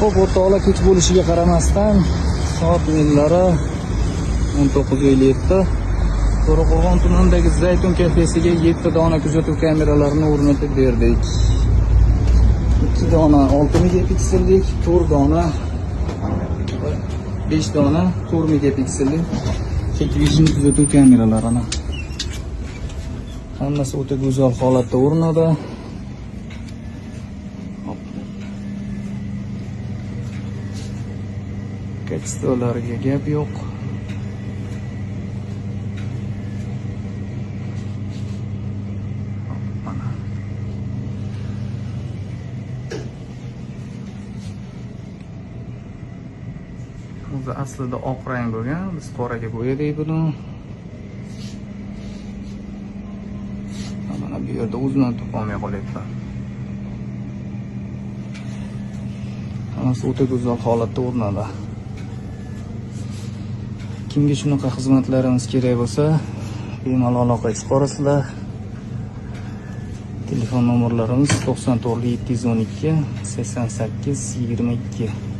Xo'p, o'rtoqlar, kech bo'lishiga qaramasdan soat millari 19:57. To'raqo'rg'on tumanidagi Zaytun kafesiga 7 dona kuzatuv kameralarini o'rnatib berdik. 2 dona 6 megapiksellik, 4 dona 5 dona 4 megapiksellik chekvision kuzatuv kameralarini. Hammasi o'ta go'zal holatda o'rnadi. Kachistolariga gap yo'q. O'zi aslida oq rang bo'lgan, biz qoraga bo'yadik buni. Mana bu yerda o'zini topolmay qolyapti. Hammasi o'ta go'zal holatda o'rnadi. Kimga shunaqa xizmatlarimiz kerak bo'lsa, bemalol aloqa chiqarasizlar. Telefon nomerlarimiz 94 712 88 22.